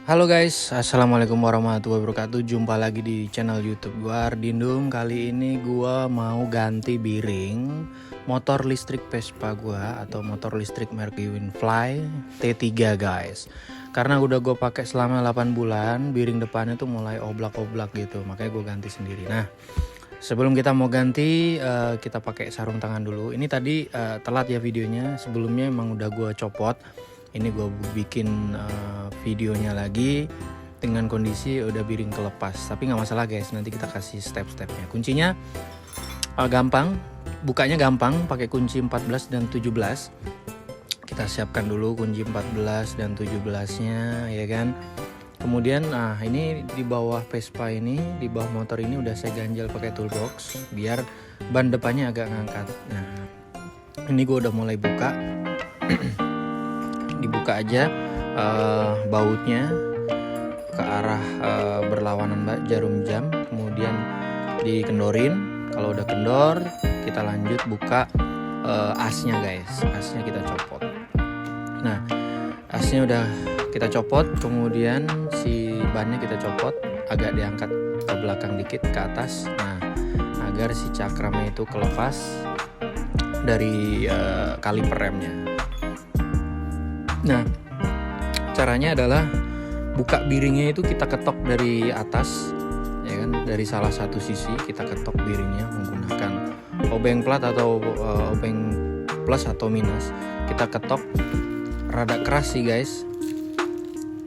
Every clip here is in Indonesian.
Halo guys, assalamualaikum warahmatullahi wabarakatuh. Jumpa lagi di channel YouTube gua Ardindum. Kali ini gua mau ganti biring motor listrik Vespa gua atau motor listrik merek Winfly T3 guys. Karena udah gue pakai selama 8 bulan, biring depannya tuh mulai oblak-oblak gitu, makanya gue ganti sendiri. Nah, sebelum kita mau ganti, kita pakai sarung tangan dulu. Ini tadi telat ya videonya. Sebelumnya emang udah gue copot. Ini gue bikin videonya lagi dengan kondisi udah biring kelepas. Tapi nggak masalah guys, nanti kita kasih step-stepnya. Kuncinya gampang, bukanya gampang, pakai kunci 14 dan 17. Kita siapkan dulu kunci 14 dan 17-nya ya kan. Kemudian ini di bawah Vespa ini, di bawah motor ini udah saya ganjal pakai toolbox biar ban depannya agak ngangkat. Nah, ini gue udah mulai buka. Dibuka aja bautnya ke arah berlawanan jarum jam, kemudian dikendorin. Kalau udah kendor, kita lanjut buka asnya guys. Asnya kita copot. Nah, asnya udah kita copot, kemudian si bannya kita copot, agak diangkat ke belakang dikit ke atas. Nah, agar si cakramnya itu kelepas dari kaliper remnya. Nah, caranya adalah buka biringnya itu kita ketok dari atas, ya kan? Dari salah satu sisi kita ketok biringnya menggunakan obeng plat atau obeng plus atau minus. Kita ketok rada keras sih guys.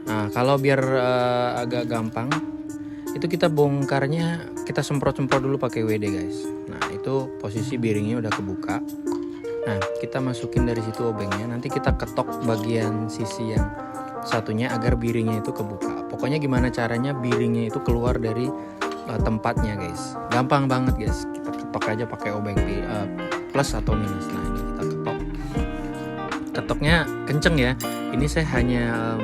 Nah, kalau biar agak gampang, itu kita bongkarnya kita semprot-semprot dulu pakai WD guys. Nah, itu posisi biringnya udah kebuka. Nah, kita masukin dari situ obengnya. Nanti kita ketok bagian sisi yang satunya agar biringnya itu kebuka. Pokoknya gimana caranya biringnya itu keluar dari tempatnya guys. Gampang banget guys. Kita ketok aja pakai obeng plus atau minus. Nah, ini kita ketok. Ketoknya kenceng ya. Ini saya hanya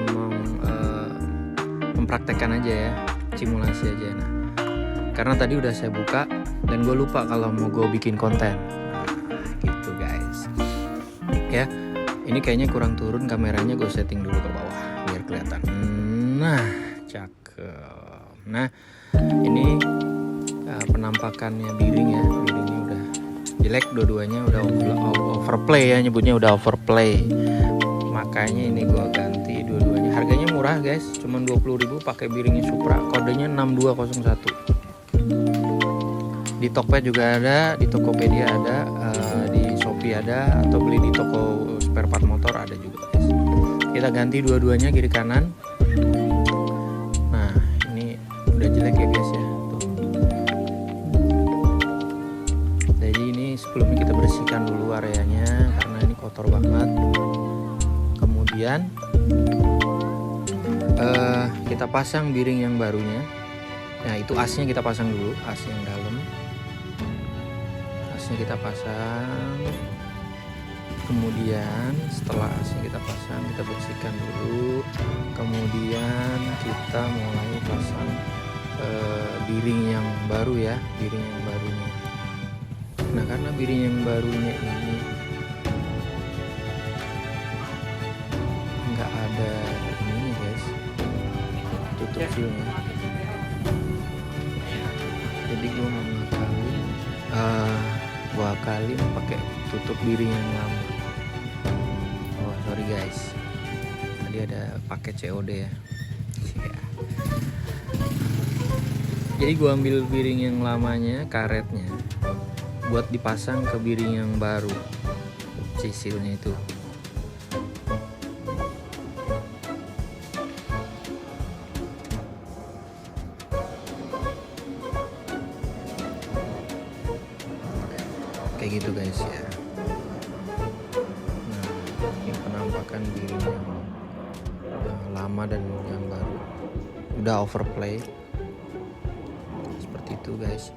mempraktekkan aja ya, simulasi aja. Nah, karena tadi udah saya buka dan gue lupa kalau mau gue bikin konten. Gitu guys ya, ini kayaknya kurang turun kameranya, gue setting dulu ke bawah biar kelihatan. Nah, cakep. Nah, ini penampakannya biring ya. Biringnya udah jelek dua-duanya, udah overplay ya, nyebutnya udah overplay. Makanya ini gue ganti dua-duanya. Harganya murah guys, cuman 20.000 pakai biringnya Supra, kodenya 6201. Di Tokped juga ada, di Tokopedia ada, di Shopee ada, atau beli di toko spare part motor ada juga guys. Kita ganti dua-duanya kiri kanan. Nah, ini udah jelek ya guys ya. Tuh. Jadi ini sebelumnya kita bersihkan dulu areanya karena ini kotor banget. Kemudian kita pasang biring yang barunya. Nah, itu asnya kita pasang dulu, as yang dalam. Asnya kita pasang. Kemudian setelah asnya kita pasang, kita bersihkan dulu. Kemudian kita mulai pasang biring yang baru ya, biring yang barunya. Nah, karena biring yang barunya ini nggak ada ini guys, tutup sealnya. Jadi gue mau ngakalin pakai tutup biring yang lama. Oh sorry guys, tadi ada paket COD ya. Jadi gue ambil biring yang lamanya, karetnya, buat dipasang ke biring yang baru, sisilnya itu. Kayak gitu guys ya. Nah, ini penampakan biring yang lama dan yang baru, udah overplay seperti itu guys.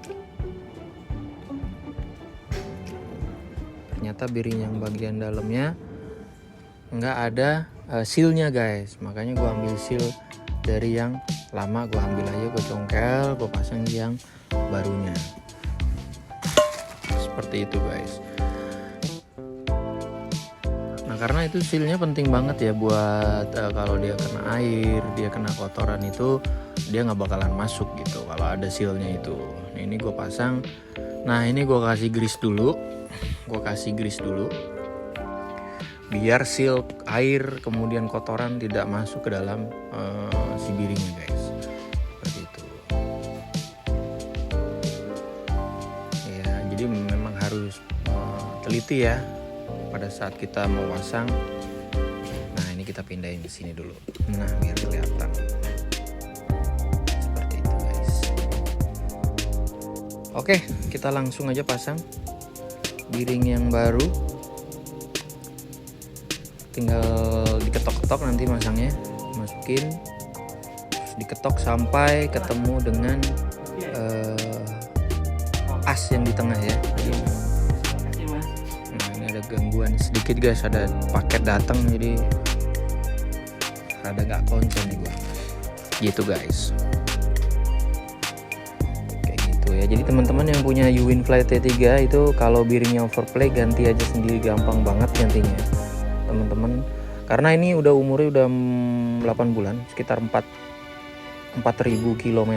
Ternyata biring yang bagian dalamnya nggak ada sealnya guys, makanya gua ambil seal dari yang lama, gua ambil aja, gua congkel, gua pasang yang barunya. Seperti itu guys. Nah, karena itu sealnya penting banget ya buat kalau dia kena air, dia kena kotoran itu dia nggak bakalan masuk gitu kalau ada sealnya itu. Nah, ini gue pasang. Nah, ini gue kasih grease dulu. Biar seal air kemudian kotoran tidak masuk ke dalam si biringnya guys. Seperti itu. Ya, jadi memang harus teliti ya pada saat kita mau pasang. Nah, ini kita pindahin ke sini dulu. Nah, biar kelihatan. Seperti itu guys. Oke, kita langsung aja pasang biring yang baru. Tinggal diketok-ketok nanti masangnya, masukin, terus diketok sampai ketemu dengan as yang di tengah ya. Nah, ini ada gangguan sedikit guys, ada paket datang jadi rada gak konsen nih gua. Gitu guys. Kayak gitu ya. Jadi teman-teman yang punya Uwinfly T3 itu kalau biringnya overplay ganti aja sendiri, gampang banget gantinya. Teman-teman, karena ini udah umurnya udah 8 bulan, sekitar 4.000 km.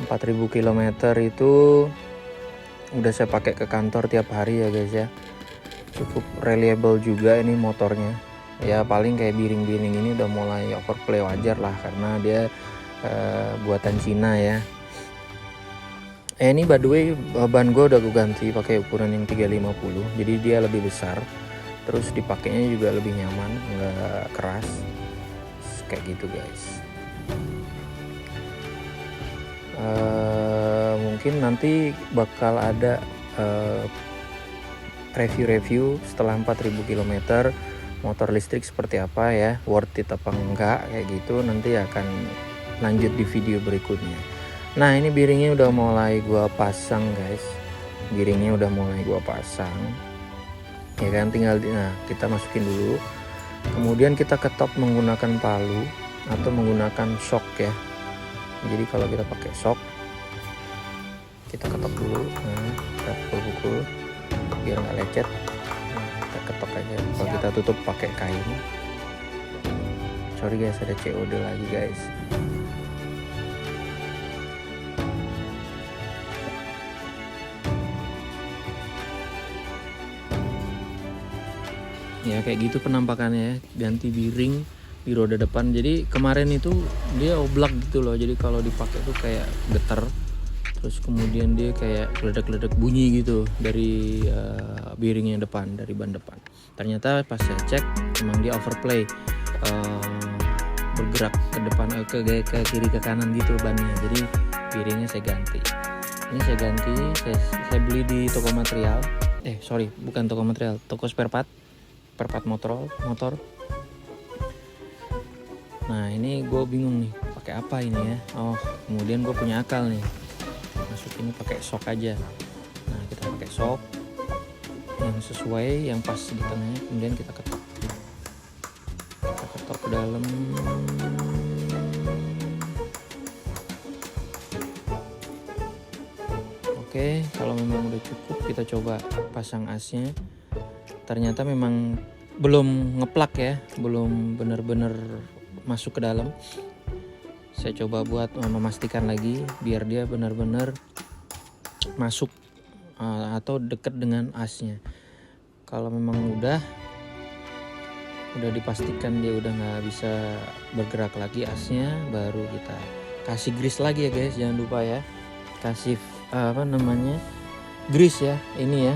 4.000 km itu udah saya pakai ke kantor tiap hari ya guys ya. Cukup reliable juga ini motornya. Ya paling kayak biring-biring ini udah mulai overplay, wajar lah karena dia buatan Cina ya. Ini by the way ban gue udah gue ganti pakai ukuran yang 350, jadi dia lebih besar. Terus dipakainya juga lebih nyaman, nggak keras, kayak gitu guys. Mungkin nanti bakal ada review setelah 4.000 km motor listrik seperti apa ya, worth it apa enggak kayak gitu, nanti akan lanjut di video berikutnya. Nah, ini biringnya udah mulai gua pasang guys, ya kan, tinggal kita masukin dulu, kemudian kita ketok menggunakan palu atau menggunakan shock ya. Jadi kalau kita pakai shock, kita ketok dulu, kita pukul biar nggak lecet. Kita ketok aja. Kalau kita tutup pakai kain. Sorry guys, ada COD lagi guys. Ya kayak gitu penampakannya ya, ganti biring di roda depan. Jadi kemarin itu dia oblak gitu loh, jadi kalau dipakai tuh kayak getar, terus kemudian dia kayak geledak-geledak bunyi gitu dari biring yang depan, dari ban depan. Ternyata pas saya cek memang dia overplay, bergerak ke depan, ke kiri ke kanan gitu bannya. Jadi biringnya saya ganti. Ini saya ganti, saya beli di toko material, bukan toko material, toko spare part motor. Nah, ini gue bingung nih pakai apa ini ya. Oh, kemudian gue punya akal nih, masukin pakai shock aja. Nah, kita pakai shock yang sesuai, yang pas di tengahnya, kemudian kita ketok ke dalam. Oke, kalau memang udah cukup kita coba pasang asnya. Ternyata memang belum ngeplak ya, belum bener-bener masuk ke dalam. Saya coba buat memastikan lagi biar dia benar-benar masuk atau dekat dengan asnya. Kalau memang udah dipastikan dia udah nggak bisa bergerak lagi asnya, baru kita kasih grease lagi ya guys. Jangan lupa ya, kasih grease ya, ini ya,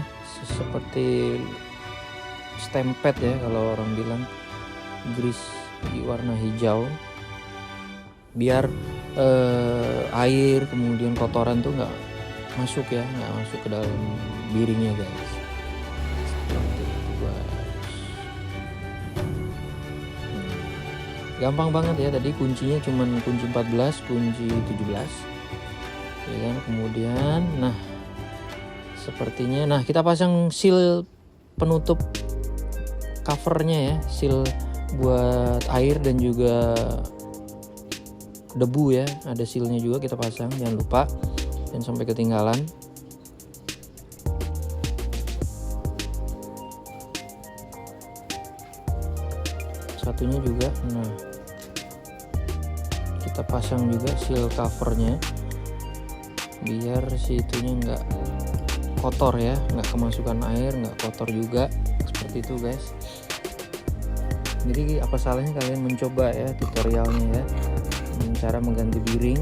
seperti stempet ya kalau orang bilang, grease di warna hijau, biar air kemudian kotoran tuh nggak masuk ke dalam biringnya guys. Seperti itu guys. Gampang banget ya, tadi kuncinya cuman kunci 14, kunci 17 ya kan. Kemudian sepertinya kita pasang seal penutup covernya ya, seal buat air dan juga debu ya, ada sealnya juga kita pasang, jangan lupa, dan sampai ketinggalan. satunya juga. Nah, kita pasang juga seal covernya biar si itunya nggak kotor ya, nggak kemasukan air, nggak kotor juga, seperti itu guys. Jadi apa salahnya kalian mencoba ya tutorialnya ya, cara mengganti bearing.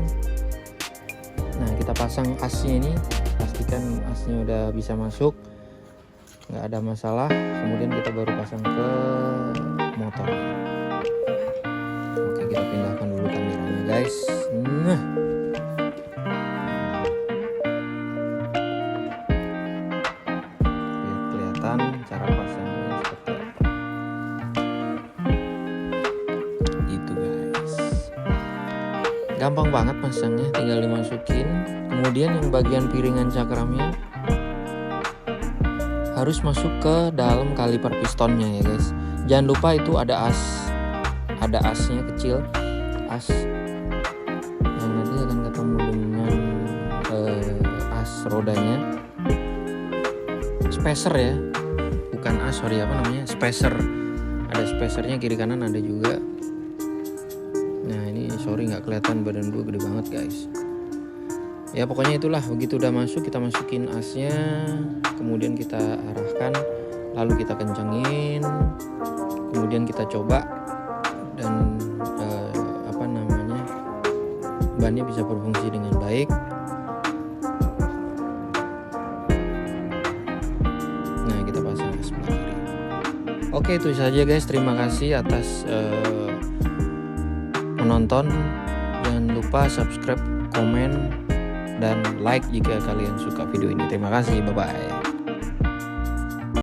Nah, kita pasang asnya ini, pastikan asnya udah bisa masuk, nggak ada masalah. Kemudian kita baru pasang ke motor. Oke, kita pindahkan dulu kameranya guys. Nah, kelihatan cara pasangnya seperti apa gitu guys. Gampang banget pasangnya, tinggal dimasukin. Kemudian yang bagian piringan cakramnya harus masuk ke dalam kaliper pistonnya ya guys. Jangan lupa itu ada asnya kecil, as yang nanti akan ketemu dengan as rodanya, spacer ya, bukan as, sorry, apa namanya, spacer. Ada spacernya kiri kanan ada juga. Nah ini sorry nggak kelihatan, badan gue gede banget guys. Ya pokoknya itulah, begitu udah masuk kita masukin asnya, kemudian kita arahkan, lalu kita kencengin, kemudian kita coba, dan bannya bisa berfungsi dengan baik. Nah kita pasang ke sebelah kiri. Oke, itu saja guys, terima kasih atas menonton. Jangan lupa subscribe, komen, dan like jika kalian suka video ini. Terima kasih, bye bye.